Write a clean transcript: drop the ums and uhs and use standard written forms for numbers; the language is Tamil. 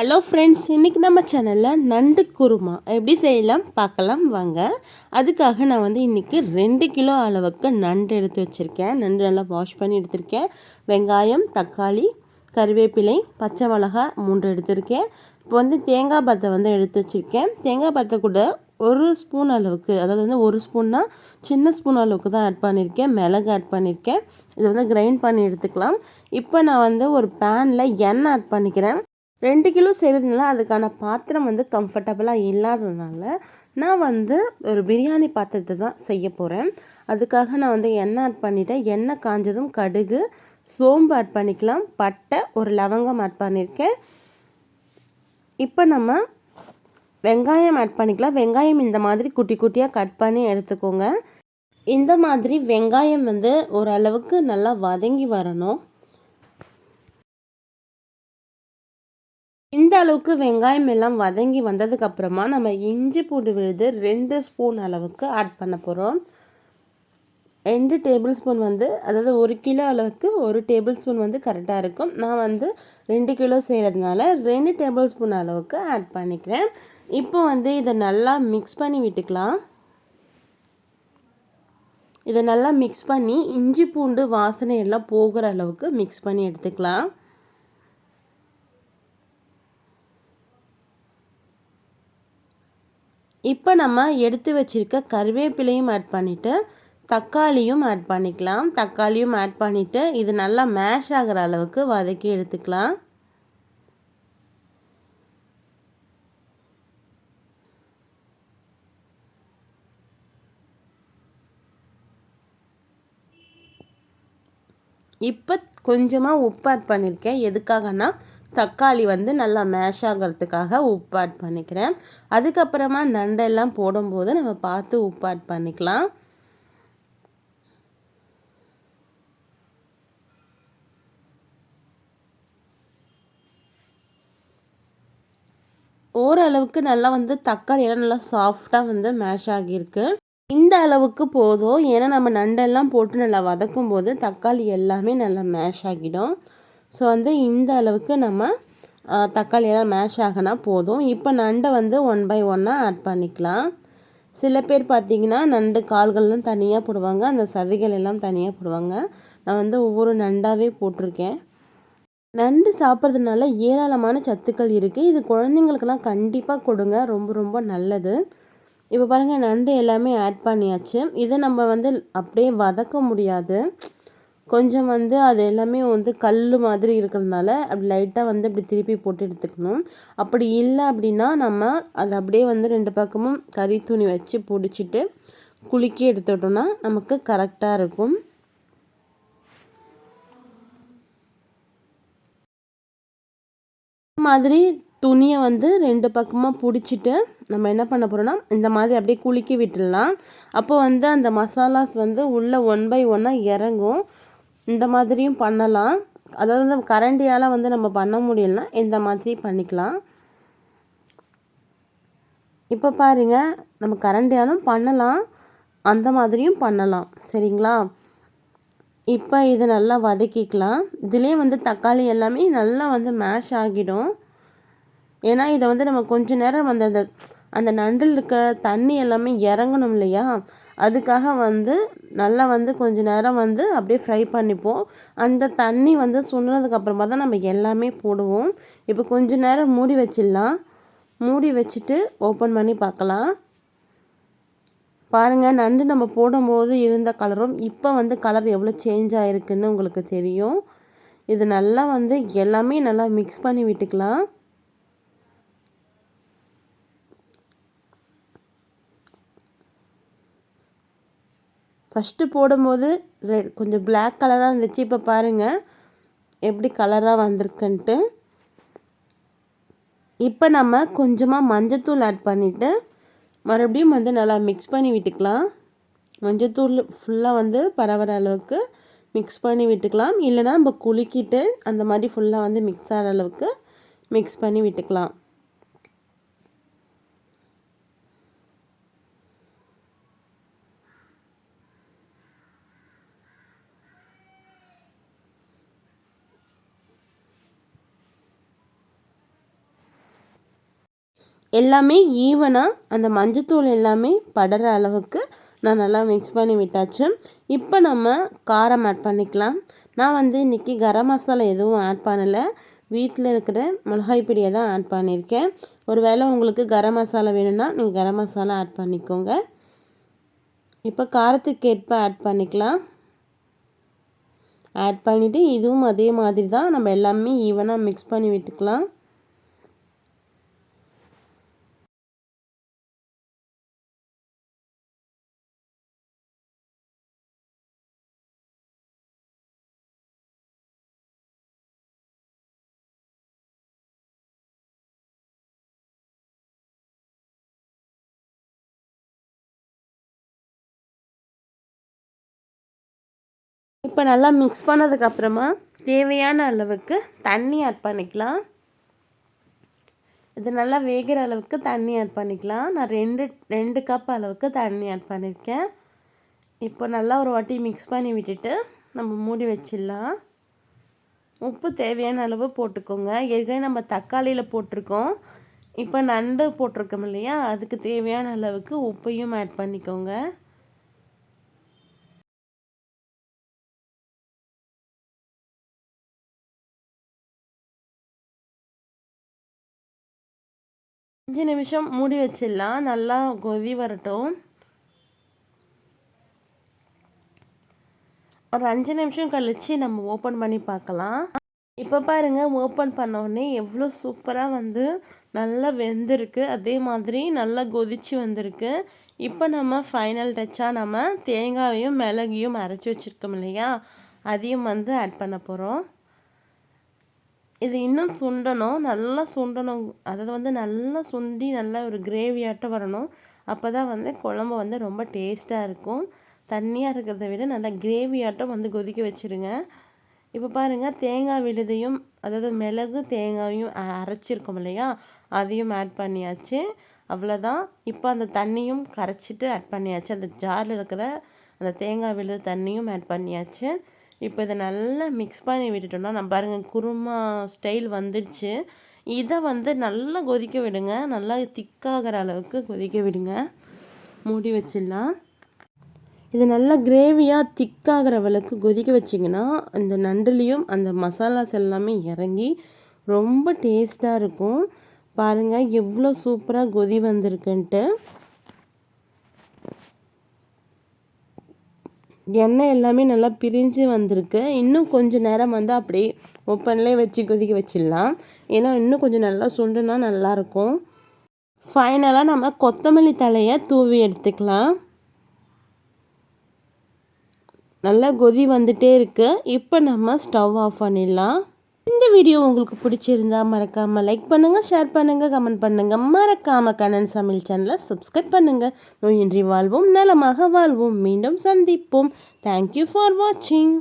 ஹலோ ஃப்ரெண்ட்ஸ், இன்றைக்கி நம்ம சேனலில் நண்டு குருமா எப்படி செய்யலாம் பார்க்கலாம் வாங்க. அதுக்காக நான் இன்றைக்கி 2 கிலோ அளவுக்கு நண்டு எடுத்து வச்சுருக்கேன். நண்டு நல்லா வாஷ் பண்ணி எடுத்திருக்கேன். வெங்காயம், தக்காளி, கருவேப்பிலை, பச்சை மிளகாய் 3 எடுத்திருக்கேன். இப்போ தேங்காய் பத்தை எடுத்து வச்சுருக்கேன். தேங்காய் பத்தை கூட 1 ஸ்பூன் அளவுக்கு, அதாவது 1 ஸ்பூன்னா சின்ன ஸ்பூன் அளவுக்கு தான் ஆட் பண்ணியிருக்கேன். மிளகு ஆட் பண்ணியிருக்கேன். இதை கிரைண்ட் பண்ணி எடுத்துக்கலாம். இப்போ நான் ஒரு பேனில் எண்ணெய் ஆட் பண்ணிக்கிறேன். 2 கிலோ செய்கிறதுனால அதுக்கான பாத்திரம் கம்ஃபர்டபுளாக இல்லாததுனால நான் ஒரு பிரியாணி பாத்திரத்தை தான் செய்ய போகிறேன். அதுக்காக நான் எண்ணெய் ஆட் பண்ணிவிட்டேன். எண்ணெய் காஞ்சதும் கடுகு, சோம்பு ஆட் பண்ணிக்கலாம். பட்டை, ஒரு லவங்கம் ஆட் பண்ணியிருக்கேன். இப்போ நம்ம வெங்காயம் ஆட் பண்ணிக்கலாம். வெங்காயம் இந்த மாதிரி குட்டி குட்டியாக கட் பண்ணி எடுத்துக்கோங்க. இந்த மாதிரி வெங்காயம் ஓரளவுக்கு நல்லா வதங்கி வரணும். இந்த அளவுக்கு வெங்காயம் எல்லாம் வதங்கி வந்ததுக்கப்புறமா நம்ம இஞ்சி பூண்டு விழுது 2 ஸ்பூன் அளவுக்கு ஆட் பண்ண போகிறோம். 2 டேபிள் ஸ்பூன் அதாவது 1 கிலோ அளவுக்கு 1 டேபிள் ஸ்பூன் கரெக்டாக இருக்கும். நான் 2 கிலோ செய்கிறதுனால 2 டேபிள் ஸ்பூன் அளவுக்கு ஆட் பண்ணிக்கிறேன். இப்போ இதை நல்லா மிக்ஸ் பண்ணி விட்டுக்கலாம். இதை நல்லா மிக்ஸ் பண்ணி இஞ்சி பூண்டு வாசனை எல்லாம் போகிற அளவுக்கு மிக்ஸ் பண்ணி எடுத்துக்கலாம். இப்போ நம்ம எடுத்து வச்சுருக்க கருவேப்பிலையும் ஆட் பண்ணிவிட்டு தக்காளியும் ஆட் பண்ணிக்கலாம். தக்காளியும் ஆட் பண்ணிவிட்டு இது நல்லா மேஷ் ஆகிற அளவுக்கு வதக்கி எடுத்துக்கலாம். இப்போ கொஞ்சமாக உப்பு ஆட் பண்ணியிருக்கேன். எதுக்காகனா தக்காளி நல்லா மேஷ் ஆகிறதுக்காக உப்பு ஆட் பண்ணிக்கிறேன். அதுக்கப்புறமா நண்டெல்லாம் போடும்போது நம்ம பார்த்து உப்பு ஆட் பண்ணிக்கலாம். ஓரளவுக்கு நல்லா தக்காளி எல்லாம் நல்லா சாஃப்டாக மேஷ் ஆகியிருக்கு. இந்த அளவுக்கு போதும். ஏன்னா நம்ம நண்டெல்லாம் போட்டு நல்லா வதக்கும் போது தக்காளி எல்லாமே நல்லா மேஷ் ஆகிடும். ஸோ இந்த அளவுக்கு நம்ம தக்காளி எல்லாம் மேஷ் ஆகினா போதும். இப்போ நண்டை 1 பை 1 ஆட் பண்ணிக்கலாம். சில பேர் பார்த்திங்கன்னா நண்டு கால்கள்லாம் தனியாக போடுவாங்க, அந்த சதைகள் எல்லாம் தனியாக போடுவாங்க. நான் ஒவ்வொரு நண்டாகவே போட்டிருக்கேன். நண்டு சாப்பிட்றதுனால ஏராளமான சத்துக்கள் இருக்குது. இது குழந்தைங்களுக்கெல்லாம் கண்டிப்பாக கொடுங்க, ரொம்ப ரொம்ப நல்லது. இப்போ பாருங்கள், நண்டு எல்லாமே ஆட் பண்ணியாச்சு. இதை நம்ம அப்படியே வதக்க முடியாது. கொஞ்சம் அது எல்லாமே கல் மாதிரி இருக்கிறதுனால அப்படி லைட்டாக இப்படி திருப்பி போட்டு எடுத்துக்கணும். அப்படி இல்லை அப்படின்னா நம்ம அதை அப்படியே 2 பக்கமும் கறி துணி வச்சு பிடிச்சிட்டு குலுக்கி எடுத்துட்டோம்னா நமக்கு கரெக்டாக இருக்கும். மாதிரி துணியை 2 பக்கமாக பிடிச்சிட்டு நம்ம என்ன பண்ண போகிறோம்னா இந்த மாதிரி அப்படியே குலுக்கி விட்டுடலாம். அப்போ அந்த மசாலாஸ் உள்ளே 1 பை 1 இறங்கும். இந்த மாதிரியும் பண்ணலாம். அதாவது கரண்டியால் நம்ம பண்ண முடியலனா இந்த மாதிரி பண்ணிக்கலாம். இப்போ பாருங்கள், நம்ம கரண்டியாலும் பண்ணலாம், அந்த மாதிரியும் பண்ணலாம். சரிங்களா? இப்போ இதை நல்லா வதக்கிக்கலாம். இதுலேயே தக்காளி எல்லாமே நல்லா மேஷ் ஆகிடும். ஏன்னா இதை நம்ம கொஞ்ச நேரம் அந்த நண்டில் இருக்க தண்ணி எல்லாமே இறங்கணும் இல்லையா? அதுக்காக நல்லா கொஞ்ச நேரம் அப்படியே ஃப்ரை பண்ணிப்போம். அந்த தண்ணி சுண்டுனதுக்கப்புறமா தான் நம்ம எல்லாமே போடுவோம். இப்போ கொஞ்ச நேரம் மூடி வச்சிடலாம். மூடி வச்சுட்டு ஓப்பன் பண்ணி பார்க்கலாம். பாருங்கள், நண்டு நம்ம போடும்போது இருந்த கலரும் இப்போ கலர் எவ்வளோ சேஞ்ச் ஆகிருக்குன்னு உங்களுக்கு தெரியும். இது நல்லா எல்லாமே நல்லா மிக்ஸ் பண்ணி விட்டுக்கலாம். ஃபஸ்ட்டு போடும்போது கொஞ்சம் பிளாக் கலராக இருந்துச்சு. இப்போ பாருங்கள் எப்படி கலராக வந்திருக்குன்ட்டு. இப்போ நம்ம கொஞ்சமாக மஞ்சத்தூள் ஆட் பண்ணிவிட்டு மறுபடியும் நல்லா மிக்ஸ் பண்ணி விட்டுக்கலாம். மஞ்சத்தூள் ஃபுல்லாக பரவுற அளவுக்கு மிக்ஸ் பண்ணி விட்டுக்கலாம். இல்லைனா நம்ம குலுக்கிட்டு அந்த மாதிரி ஃபுல்லாக மிக்ஸ் ஆகிற அளவுக்கு மிக்ஸ் பண்ணி விட்டுக்கலாம். எல்லாமே ஈவனாக அந்த மஞ்சத்தூள் எல்லாமே படுற அளவுக்கு நான் நல்லா மிக்ஸ் பண்ணி விட்டாச்சு. இப்போ நம்ம காரம் ஆட் பண்ணிக்கலாம். நான் வந்து இன்றைக்கி கரம் மசாலா எதுவும் ஆட் பண்ணலை, வீட்டில் இருக்கிற மிளகாய் பொடியை தான் ஆட் பண்ணியிருக்கேன். ஒருவேளை உங்களுக்கு கரம் மசாலா வேணும்னா நீங்கள் கரம் மசாலா ஆட் பண்ணிக்கோங்க. இப்போ காரத்துக்கு ஏற்ப ஆட் பண்ணிக்கலாம். ஆட் பண்ணிவிட்டு இதுவும் அதே மாதிரி தான் நம்ம எல்லாமே ஈவனாக மிக்ஸ் பண்ணி விட்டுக்கலாம். இப்போ நல்லா மிக்ஸ் பண்ணதுக்கப்புறமா தேவையான அளவுக்கு தண்ணி ஆட் பண்ணிக்கலாம். இது நல்லா வேகிற அளவுக்கு தண்ணி ஆட் பண்ணிக்கலாம். நான் ரெண்டு கப் அளவுக்கு தண்ணி ஆட் பண்ணியிருக்கேன். இப்போ நல்லா ஒரு வாட்டி மிக்ஸ் பண்ணி விட்டுட்டு நம்ம மூடி வச்சிடலாம். உப்பு தேவையான அளவு போட்டுக்கோங்க. ஏற்கனவே நம்ம தக்காளியில் போட்டிருக்கோம். இப்போ நண்டு போட்டிருக்கோம் இல்லையா, அதுக்கு தேவையான அளவுக்கு உப்பையும் ஆட் பண்ணிக்கோங்க. அஞ்சு நிமிஷம் மூடி வச்சிடலாம். நல்லா கொதி வரட்டும். ஒரு 5 நிமிஷம் கழித்து நம்ம ஓப்பன் பண்ணி பார்க்கலாம். இப்போ பாருங்கள், ஓப்பன் பண்ணோடனே எவ்வளோ சூப்பராக வந்து நல்லா வெந்திருக்கு. அதே மாதிரி நல்லா கொதித்து வந்திருக்கு. இப்போ நம்ம ஃபைனல் டச்சாக நம்ம தேங்காயையும் மிளகையும் அரைச்சி வச்சுருக்கோம் இல்லையா, அதையும் வந்து ஆட் பண்ண போகிறோம். இது இன்னும் சுண்டணும், நல்லா சுண்டணும். அதாவது வந்து நல்லா சுண்டி நல்லா ஒரு கிரேவியாட்டம் வரணும். அப்போ தான் வந்து குழம்பு வந்து ரொம்ப டேஸ்ட்டாக இருக்கும். தண்ணியாக இருக்கிறத விட நல்லா கிரேவியாட்டம் வந்து கொதிக்க வச்சுருங்க. இப்போ பாருங்கள், தேங்காய் விழுதையும் அதாவது மிளகு தேங்காயும் அரைச்சிருக்கோம் இல்லையா, அதையும் ஆட் பண்ணியாச்சு. அவ்வளோதான். இப்போ அந்த தண்ணியும் கரைச்சிட்டு ஆட் பண்ணியாச்சு. அந்த ஜாரில் இருக்கிற அந்த தேங்காய் விழுது தண்ணியும் ஆட் பண்ணியாச்சு. இப்போ இதை நல்லா மிக்ஸ் பண்ணி விட்டுட்டோம்னா நம்ம பாருங்கள் குருமா ஸ்டைல் வந்துடுச்சு. இதை வந்து நல்லா கொதிக்க விடுங்க. நல்லா திக்காகிற அளவுக்கு கொதிக்க விடுங்க. மூடி வச்சிடலாம். இது நல்லா கிரேவியாக திக்காகிற அளவுக்கு கொதிக்க வச்சிங்கன்னா அந்த நண்டுலேயும் அந்த மசாலாஸ் எல்லாமே இறங்கி ரொம்ப டேஸ்ட்டாக இருக்கும். பாருங்கள் எவ்வளோ சூப்பராக கொதி வந்திருக்குன்ட்டு. எண்ணெய் எல்லாமே நல்லா பிரிஞ்சு வந்திருக்கு. இன்னும் கொஞ்சம் நேரம் வந்து அப்படியே ஓப்பன்லேயே வச்சு கொதிக்க வச்சிடலாம். ஏன்னா இன்னும் கொஞ்சம் நல்லா சுண்டுனா நல்லாயிருக்கும். ஃபைனலாக நம்ம கொத்தமல்லி தலையை தூவி எடுத்துக்கலாம். நல்லா கொதி வந்துட்டே இருக்குது. இப்போ நம்ம ஸ்டவ் ஆஃப் பண்ணிடலாம். இந்த வீடியோ உங்களுக்கு பிடிச்சிருந்தா மறக்காமல் லைக் பண்ணுங்கள், ஷேர் பண்ணுங்கள், கமெண்ட் பண்ணுங்கள். மறக்காமல் கண்ணன் சமையல் சேனலை சப்ஸ்கிரைப் பண்ணுங்கள். நோயின்றி வாழ்வோம், நலமாக வாழ்வோம். மீண்டும் சந்திப்போம். தேங்க்யூ ஃபார் வாட்சிங்.